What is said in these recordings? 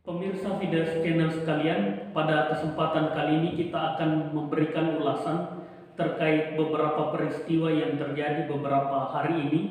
Pemirsa Fides Channel sekalian, pada kesempatan kali ini kita akan memberikan ulasan terkait beberapa peristiwa yang terjadi beberapa hari ini.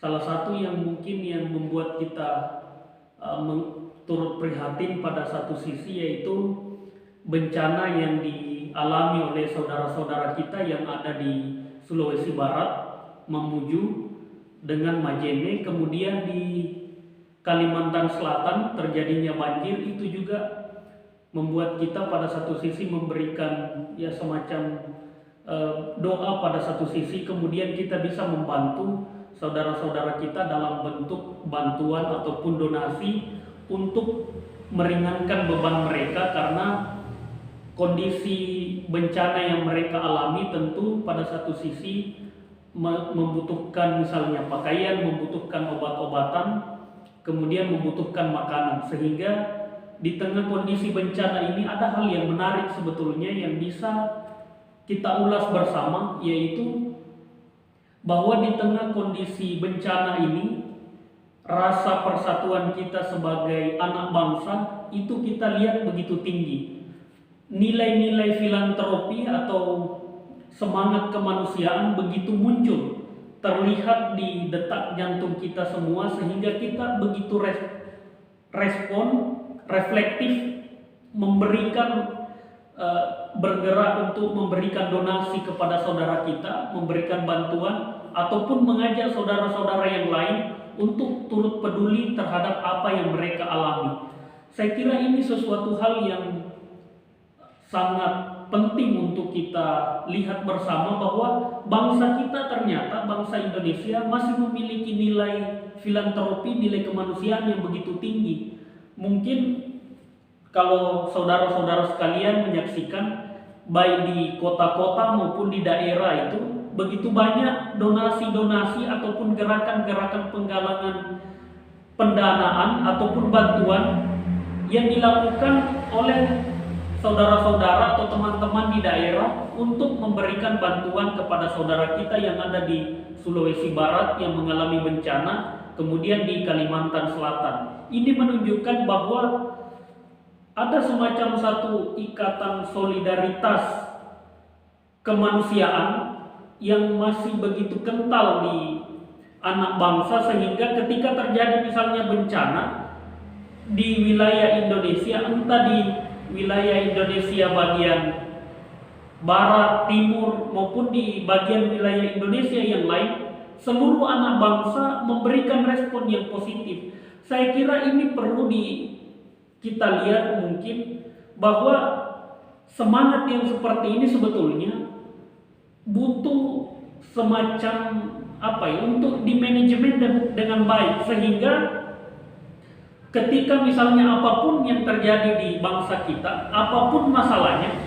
Salah satu yang mungkin yang membuat kita turut prihatin pada satu sisi yaitu bencana yang dialami oleh saudara-saudara kita yang ada di Sulawesi Barat, Mamuju dengan Majene, kemudian di Kalimantan Selatan terjadinya banjir. Itu juga membuat kita pada satu sisi memberikan semacam doa pada satu sisi, kemudian kita bisa membantu saudara-saudara kita dalam bentuk bantuan ataupun donasi untuk meringankan beban mereka, karena kondisi bencana yang mereka alami tentu pada satu sisi membutuhkan misalnya pakaian, membutuhkan obat-obatan, kemudian membutuhkan makanan. Sehingga di tengah kondisi bencana ini ada hal yang menarik sebetulnya yang bisa kita ulas bersama, yaitu bahwa di tengah kondisi bencana ini rasa persatuan kita sebagai anak bangsa itu kita lihat begitu tinggi. Nilai-nilai filantropi atau semangat kemanusiaan begitu muncul, terlihat di detak jantung kita semua, sehingga kita begitu respon, reflektif, memberikan bergerak untuk memberikan donasi kepada saudara kita, memberikan bantuan, ataupun mengajak saudara-saudara yang lain untuk turut peduli terhadap apa yang mereka alami. Saya kira ini sesuatu hal yang sangat penting untuk kita lihat bersama, bahwa bangsa kita ternyata, bangsa Indonesia, masih memiliki nilai filantropi, nilai kemanusiaan yang begitu tinggi. Mungkin kalau saudara-saudara sekalian menyaksikan baik di kota-kota maupun di daerah, itu begitu banyak donasi-donasi ataupun gerakan-gerakan penggalangan pendanaan ataupun bantuan yang dilakukan oleh saudara-saudara atau teman-teman di daerah untuk memberikan bantuan kepada saudara kita yang ada di Sulawesi Barat yang mengalami bencana, kemudian di Kalimantan Selatan. Ini menunjukkan bahwa ada semacam satu ikatan solidaritas kemanusiaan yang masih begitu kental di anak bangsa, sehingga ketika terjadi misalnya bencana di wilayah Indonesia, entah di wilayah Indonesia bagian barat, timur, maupun di bagian wilayah Indonesia yang lain, seluruh anak bangsa memberikan respon yang positif. Saya kira ini perlu kita lihat mungkin, bahwa semangat yang seperti ini sebetulnya butuh semacam untuk di manajemen dengan baik, sehingga ketika misalnya apapun yang terjadi di bangsa kita, apapun masalahnya,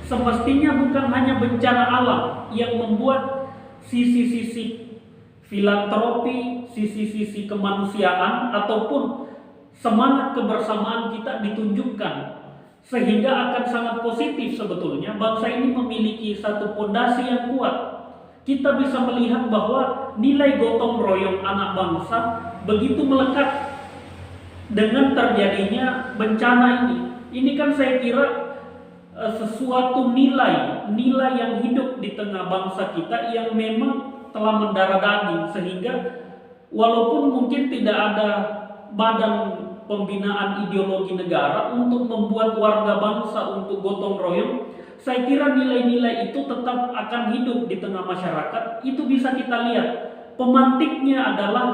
semestinya bukan hanya bencana alam yang membuat sisi-sisi filantropi, sisi-sisi kemanusiaan ataupun semangat kebersamaan kita ditunjukkan, sehingga akan sangat positif sebetulnya. Bangsa ini memiliki satu fondasi yang kuat. Kita bisa melihat bahwa nilai gotong royong anak bangsa begitu melekat dengan terjadinya bencana ini. Ini kan saya kira sesuatu nilai yang hidup di tengah bangsa kita yang memang telah mendarah daging, sehingga walaupun mungkin tidak ada badan pembinaan ideologi negara untuk membuat warga bangsa untuk gotong royong, saya kira nilai-nilai itu tetap akan hidup di tengah masyarakat. Itu bisa kita lihat. Pemantiknya adalah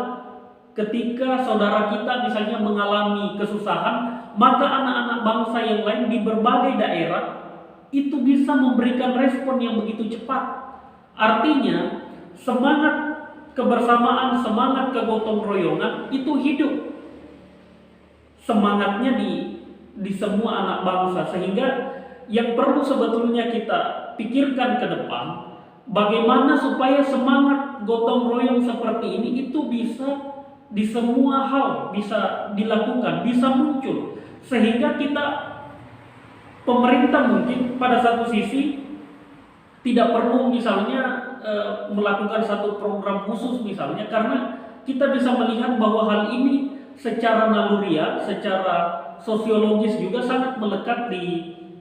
ketika saudara kita misalnya mengalami kesusahan, maka anak-anak bangsa yang lain di berbagai daerah itu bisa memberikan respon yang begitu cepat. Artinya semangat kebersamaan, semangat kegotong royongan itu hidup semangatnya di semua anak bangsa, sehingga yang perlu sebetulnya kita pikirkan ke depan, bagaimana supaya semangat gotong royong seperti ini itu bisa di semua hal bisa dilakukan, bisa muncul, sehingga kita, pemerintah mungkin pada satu sisi tidak perlu misalnya melakukan satu program khusus misalnya, karena kita bisa melihat bahwa hal ini secara naluriah, secara sosiologis juga sangat melekat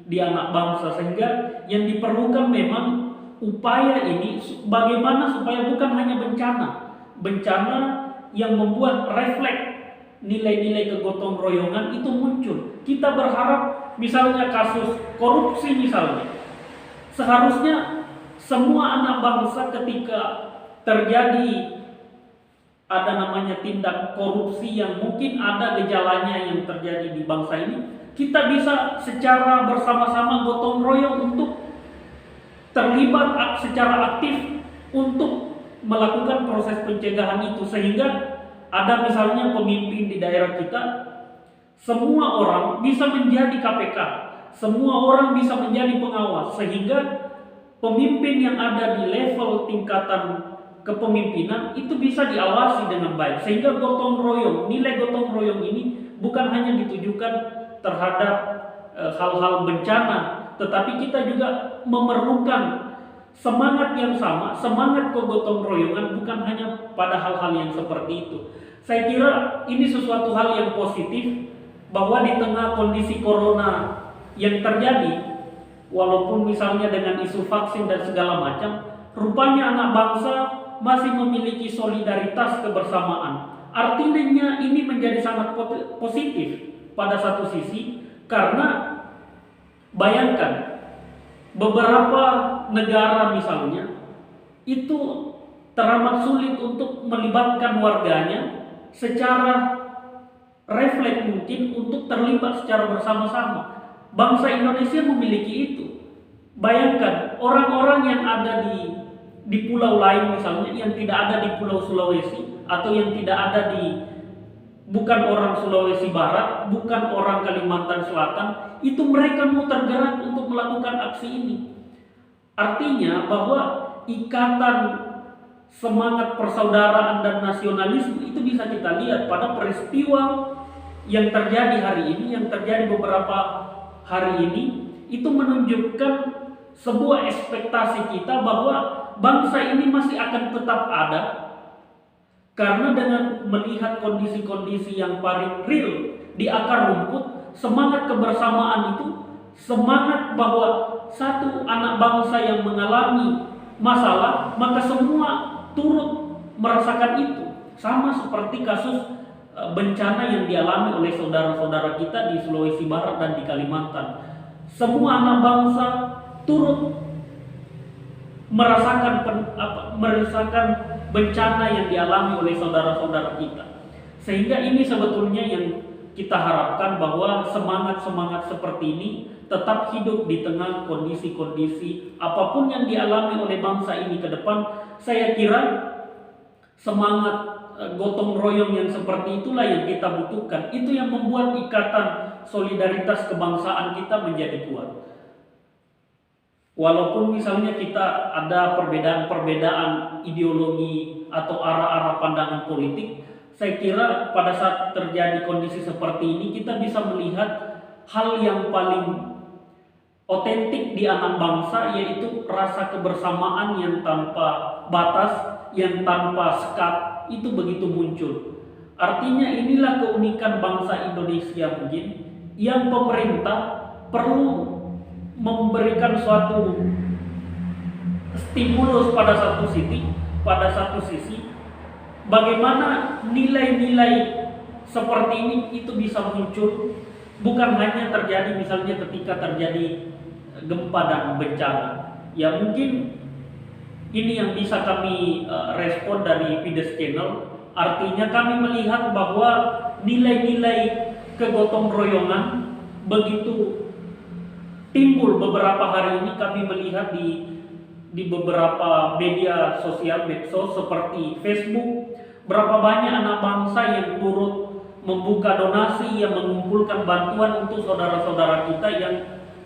di anak bangsa, sehingga yang diperlukan memang upaya ini bagaimana supaya bukan hanya bencana yang membuat refleks nilai-nilai kegotong royongan itu muncul. Kita berharap misalnya kasus korupsi misalnya, seharusnya semua anak bangsa ketika terjadi ada namanya tindak korupsi yang mungkin ada gejalanya yang terjadi di bangsa ini, kita bisa secara bersama-sama gotong royong untuk terlibat secara aktif untuk melakukan proses pencegahan itu, sehingga ada misalnya pemimpin di daerah kita, semua orang bisa menjadi KPK, semua orang bisa menjadi pengawas, sehingga pemimpin yang ada di level tingkatan kepemimpinan itu bisa diawasi dengan baik, sehingga gotong royong, nilai gotong royong ini bukan hanya ditujukan terhadap hal-hal bencana, tetapi kita juga memerlukan semangat yang sama, semangat kegotong royongan bukan hanya pada hal-hal yang seperti itu. Saya kira ini sesuatu hal yang positif, bahwa di tengah kondisi corona yang terjadi, walaupun misalnya dengan isu vaksin dan segala macam, rupanya anak bangsa masih memiliki solidaritas kebersamaan. Artinya ini menjadi sangat positif pada satu sisi, karena bayangkan beberapa negara misalnya itu teramat sulit untuk melibatkan warganya secara refleks mungkin untuk terlibat secara bersama-sama. Bangsa Indonesia memiliki itu. Bayangkan orang-orang yang ada di pulau lain misalnya, yang tidak ada di Pulau Sulawesi, atau yang tidak ada bukan orang Sulawesi Barat, bukan orang Kalimantan Selatan, itu mereka mau tergerak untuk melakukan aksi ini. Artinya bahwa ikatan semangat persaudaraan dan nasionalisme itu bisa kita lihat pada peristiwa yang terjadi hari ini, yang terjadi beberapa hari ini, itu menunjukkan sebuah ekspektasi kita bahwa bangsa ini masih akan tetap ada, karena dengan melihat kondisi-kondisi yang paling real di akar rumput, semangat kebersamaan itu, semangat bahwa satu anak bangsa yang mengalami masalah, maka semua turut merasakan itu. Sama seperti kasus bencana yang dialami oleh saudara-saudara kita di Sulawesi Barat dan di Kalimantan. Semua anak bangsa turut merasakan bencana yang dialami oleh saudara-saudara kita. Sehingga ini sebetulnya yang kita harapkan, bahwa semangat-semangat seperti ini tetap hidup di tengah kondisi-kondisi apapun yang dialami oleh bangsa ini ke depan. Saya kira semangat gotong royong yang seperti itulah yang kita butuhkan. Itu yang membuat ikatan solidaritas kebangsaan kita menjadi kuat. Walaupun misalnya kita ada perbedaan ideologi atau arah-arah pandangan politik, saya kira pada saat terjadi kondisi seperti ini kita bisa melihat hal yang paling otentik di anak bangsa, yaitu rasa kebersamaan yang tanpa batas, yang tanpa sekat, itu begitu muncul. Artinya inilah keunikan bangsa Indonesia mungkin, yang pemerintah perlu memberikan suatu stimulus pada satu sisi, bagaimana nilai-nilai seperti ini itu bisa muncul, bukan hanya terjadi misalnya ketika terjadi gempa dan bencana. Ya mungkin ini yang bisa kami respon dari Fides Channel. Artinya kami melihat bahwa nilai-nilai kegotong royongan begitu timbul beberapa hari ini. Kami melihat di beberapa media sosial medsos seperti Facebook, berapa banyak anak bangsa yang turut membuka donasi, yang mengumpulkan bantuan untuk saudara-saudara kita yang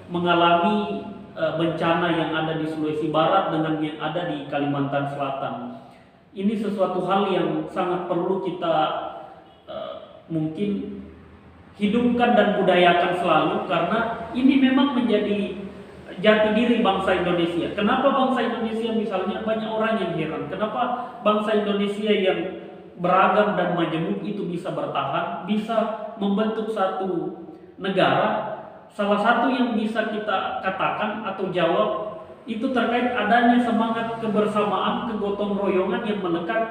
mengalami bencana yang ada di Sulawesi Barat dengan yang ada di Kalimantan Selatan. Ini sesuatu hal yang sangat perlu kita mungkin hidupkan dan budayakan selalu, karena ini memang menjadi jati diri bangsa Indonesia. Kenapa bangsa Indonesia misalnya banyak orang yang heran, kenapa bangsa Indonesia yang beragam dan majemuk itu bisa bertahan, bisa membentuk satu negara. Salah satu yang bisa kita katakan atau jawab itu terkait adanya semangat kebersamaan, kegotong royongan yang melekat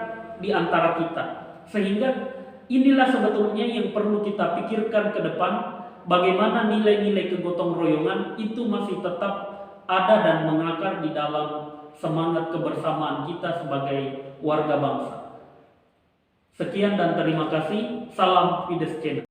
di antara kita. Sehingga inilah sebetulnya yang perlu kita pikirkan ke depan, bagaimana nilai-nilai kegotong royongan itu masih tetap ada dan mengakar di dalam semangat kebersamaan kita sebagai warga bangsa. Sekian dan terima kasih. Salam Fides Channel.